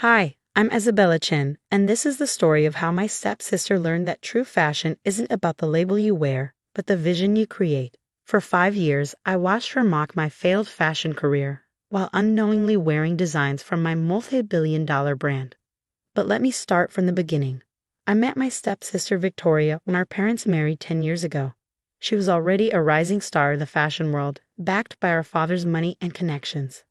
Hi, I'm Isabella Chen, and this is the story of how my stepsister learned that true fashion isn't about the label you wear, but the vision you create. For 5 years, I watched her mock my failed fashion career, while unknowingly wearing designs from my multi-billion-dollar brand. But let me start from the beginning. I met my stepsister Victoria when our parents married 10 years ago. She was already a rising star in the fashion world, backed by our father's money and connections.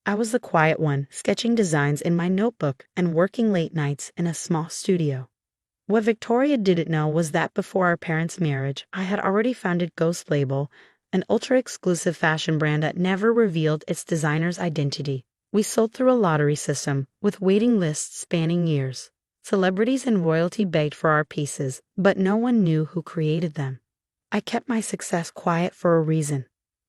I was the quiet one, sketching designs in my notebook and working late nights in a small studio. What Victoria didn't know was that before our parents' marriage, I had already founded Ghost Label, an ultra-exclusive fashion brand that never revealed its designer's identity. We sold through a lottery system, with waiting lists spanning years. Celebrities and royalty begged for our pieces, but no one knew who created them. I kept my success quiet for a reason.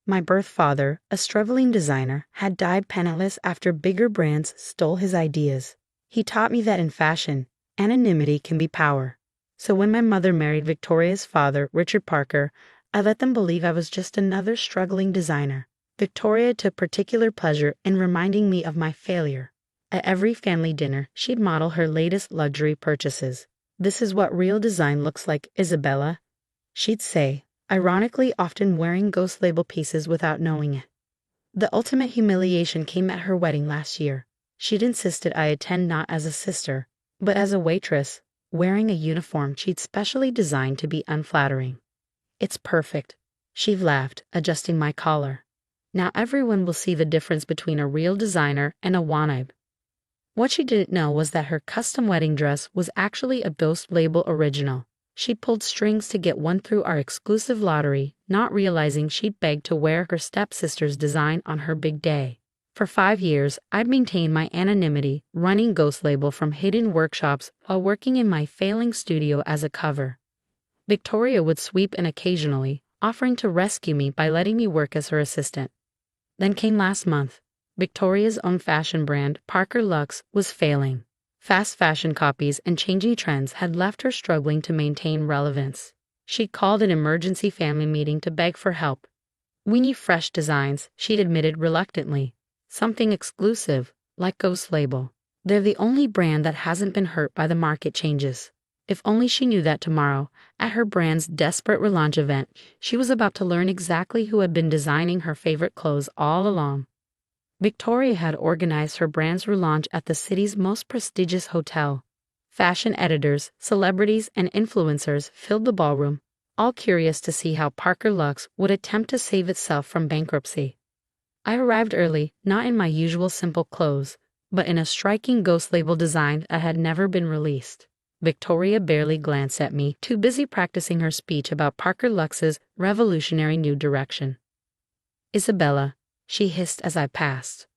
My birth father, a struggling designer, had died penniless after bigger brands stole his ideas. He taught me that in fashion, anonymity can be power. So when my mother married Victoria's father, Richard Parker, I let them believe I was just another struggling designer. Victoria took particular pleasure in reminding me of my failure. At every family dinner, she'd model her latest luxury purchases. "This is what real design looks like, Isabella," she'd say, ironically often wearing Ghost Label pieces without knowing it. The ultimate humiliation came at her wedding last year. She'd insisted I attend not as a sister, but as a waitress, wearing a uniform she'd specially designed to be unflattering. "It's perfect," she laughed, adjusting my collar. "Now everyone will see the difference between a real designer and a wannabe." What she didn't know was that her custom wedding dress was actually a Ghost Label original. She'd pulled strings to get one through our exclusive lottery, not realizing she'd begged to wear her stepsister's design on her big day. For 5 years, I'd maintained my anonymity, running Ghost Label from hidden workshops while working in my failing studio as a cover. Victoria would sweep in occasionally, offering to rescue me by letting me work as her assistant. Then came last month. Victoria's own fashion brand, Parker Luxe, was failing. Fast fashion copies and changing trends had left her struggling to maintain relevance. She'd called an emergency family meeting to beg for help. "We need fresh designs," she'd admitted reluctantly. "Something exclusive, like Ghost Label. They're the only brand that hasn't been hurt by the market changes." If only she knew that tomorrow, at her brand's desperate relaunch event, she was about to learn exactly who had been designing her favorite clothes all along. Victoria had organized her brand's relaunch at the city's most prestigious hotel. Fashion editors, celebrities, and influencers filled the ballroom, all curious to see how Parker Luxe would attempt to save itself from bankruptcy. I arrived early, not in my usual simple clothes, but in a striking Ghost Label design that had never been released. Victoria barely glanced at me, too busy practicing her speech about Parker Luxe's revolutionary new direction. "Isabella," she hissed as I passed,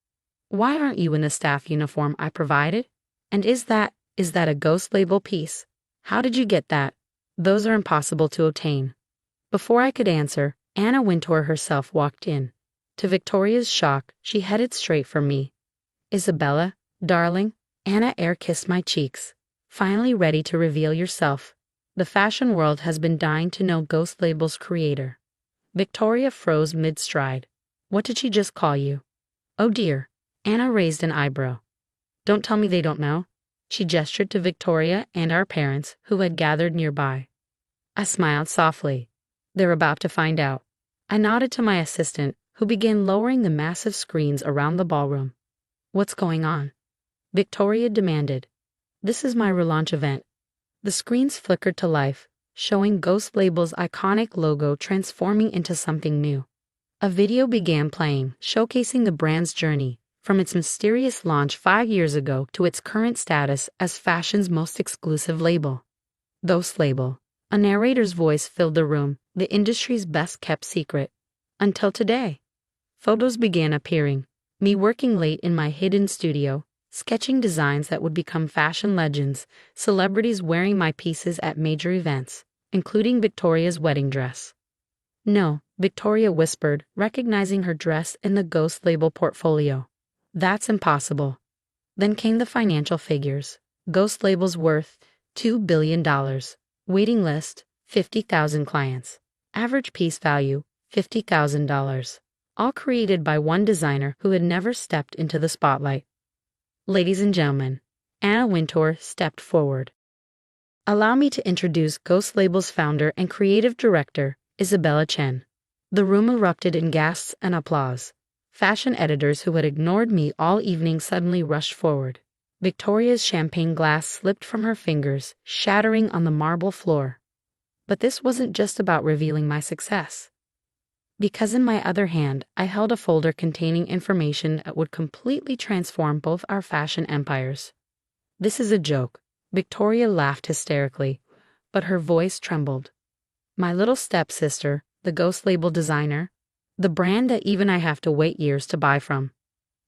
"why aren't you in the staff uniform I provided? And is that a Ghost Label piece? How did you get that? Those are impossible to obtain." Before I could answer, Anna Wintour herself walked in. To Victoria's shock, she headed straight for me. "Isabella, darling," Anna air-kissed my cheeks. "Finally ready to reveal yourself. The fashion world has been dying to know Ghost Label's creator." Victoria froze mid-stride. "What did she just call you?" "Oh dear." Anna raised an eyebrow. "Don't tell me they don't know." She gestured to Victoria and our parents, who had gathered nearby. I smiled softly. "They're about to find out." I nodded to my assistant, who began lowering the massive screens around the ballroom. "What's going on?" Victoria demanded. "This is my relaunch event." The screens flickered to life, showing Ghost Label's iconic logo transforming into something new. A video began playing, showcasing the brand's journey, from its mysterious launch 5 years ago to its current status as fashion's most exclusive label. Ghost Label. A narrator's voice filled the room, the industry's best-kept secret. Until today. Photos began appearing, me working late in my hidden studio, sketching designs that would become fashion legends, celebrities wearing my pieces at major events, including Victoria's wedding dress. "No," Victoria whispered, recognizing her dress in the Ghost Label portfolio. "That's impossible." Then came the financial figures. Ghost Label's worth $2 billion. Waiting list, 50,000 clients. Average piece value, $50,000. All created by one designer who had never stepped into the spotlight. "Ladies and gentlemen, Anna Wintour stepped forward. Allow me to introduce Ghost Label's founder and creative director, Isabella Chen. The room erupted in gasps and applause. Fashion editors who had ignored me all evening suddenly rushed forward. Victoria's champagne glass slipped from her fingers, shattering on the marble floor. But this wasn't just about revealing my success. Because in my other hand, I held a folder containing information that would completely transform both our fashion empires. "This is a joke." Victoria laughed hysterically, but her voice trembled. "My little stepsister, the Ghost Label designer, the brand that even I have to wait years to buy from."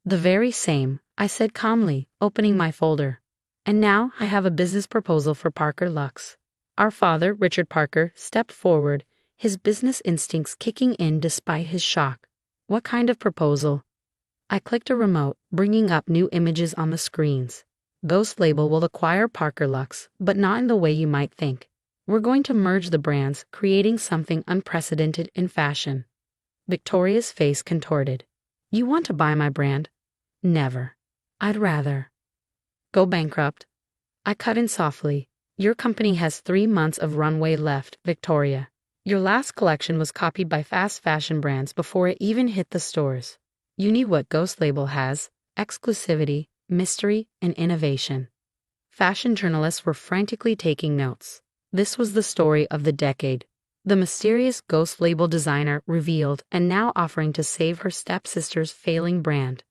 "The very same," I said calmly, opening my folder. "And now I have a business proposal for Parker Lux." Our father, Richard Parker, stepped forward, his business instincts kicking in despite his shock. "What kind of proposal?" I clicked a remote, bringing up new images on the screens. "Ghost Label will acquire Parker Lux, but not in the way you might think. We're going to merge the brands, creating something unprecedented in fashion." Victoria's face contorted. "You want to buy my brand?" "Never. I'd rather go bankrupt." I cut in softly. "Your company has 3 months of runway left, Victoria. Your last collection was copied by fast fashion brands before it even hit the stores. You need what Ghost Label has: exclusivity, mystery, and innovation." Fashion journalists were frantically taking notes. This was the story of the decade. The mysterious Ghost Label designer revealed and now offering to save her stepsister's failing brand.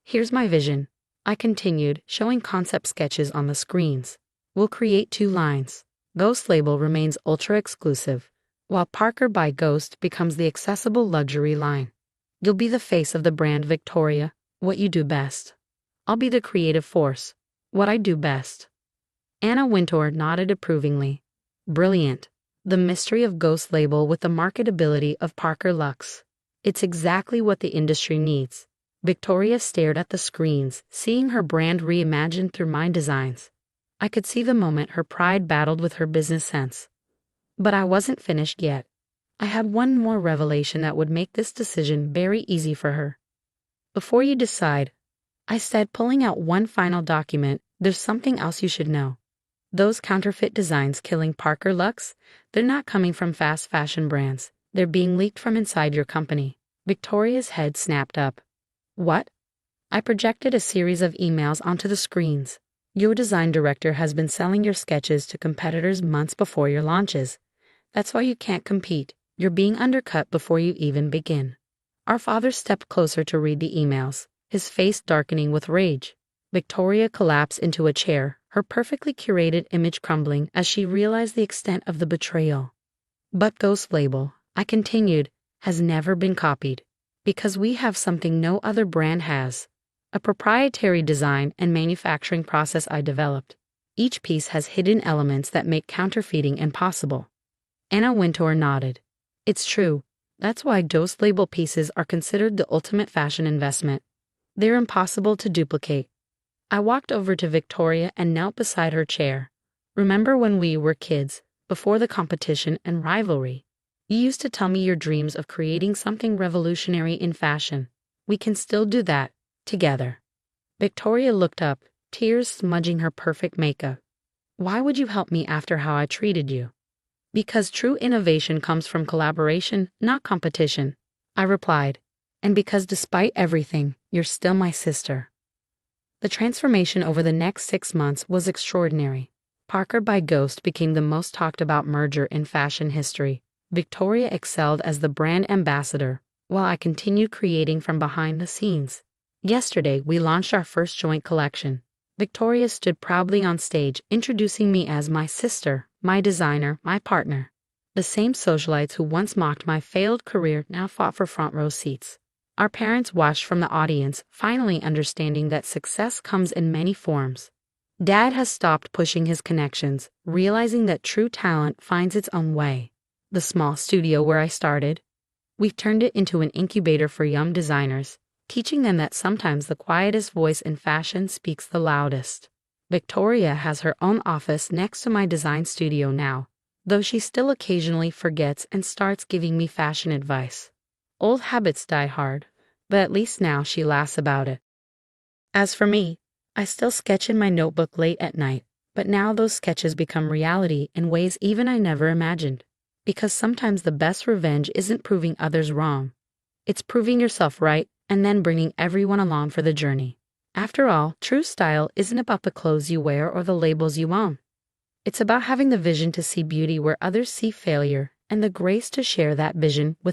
"Here's my vision," I continued, showing concept sketches on the screens. "We'll create 2 lines. Ghost Label remains ultra-exclusive, while Parker by Ghost becomes the accessible luxury line. You'll be the face of the brand, Victoria, what you do best. I'll be the creative force, what I do best." Anna Wintour nodded approvingly. "Brilliant. The mystery of Ghost Label with the marketability of Parker Lux. It's exactly what the industry needs." Victoria stared at the screens, seeing her brand reimagined through my designs. I could see the moment her pride battled with her business sense. But I wasn't finished yet. I had one more revelation that would make this decision very easy for her. "Before you decide," I said, pulling out one final document, "there's something else you should know. Those counterfeit designs killing Parker Lux, they're not coming from fast fashion brands. They're being leaked from inside your company." Victoria's head snapped up. "What?" I projected a series of emails onto the screens. "Your design director has been selling your sketches to competitors months before your launches. That's why you can't compete. You're being undercut before you even begin." Our father stepped closer to read the emails, his face darkening with rage. Victoria collapsed into a chair, her perfectly curated image crumbling as she realized the extent of the betrayal. "But Ghost Label," I continued, "has never been copied. Because we have something no other brand has. A proprietary design and manufacturing process I developed. Each piece has hidden elements that make counterfeiting impossible." Anna Wintour nodded. "It's true. That's why Ghost Label pieces are considered the ultimate fashion investment. They're impossible to duplicate." I walked over to Victoria and knelt beside her chair. "Remember when we were kids, before the competition and rivalry? You used to tell me your dreams of creating something revolutionary in fashion. We can still do that, together." Victoria looked up, tears smudging her perfect makeup. "Why would you help me after how I treated you?" "Because true innovation comes from collaboration, not competition," I replied. "And because despite everything, you're still my sister." The transformation over the next 6 months was extraordinary. Parker by Ghost became the most talked about merger in fashion history. Victoria excelled as the brand ambassador, while I continued creating from behind the scenes. Yesterday, we launched our first joint collection. Victoria stood proudly on stage, introducing me as my sister, my designer, my partner. The same socialites who once mocked my failed career now fought for front row seats. Our parents watched from the audience, finally understanding that success comes in many forms. Dad has stopped pushing his connections, realizing that true talent finds its own way. The small studio where I started, we've turned it into an incubator for young designers, teaching them that sometimes the quietest voice in fashion speaks the loudest. Victoria has her own office next to my design studio now, though she still occasionally forgets and starts giving me fashion advice. Old habits die hard, but at least now she laughs about it. As for me, I still sketch in my notebook late at night, but now those sketches become reality in ways even I never imagined. Because sometimes the best revenge isn't proving others wrong. It's proving yourself right and then bringing everyone along for the journey. After all, true style isn't about the clothes you wear or the labels you own. It's about having the vision to see beauty where others see failure and the grace to share that vision with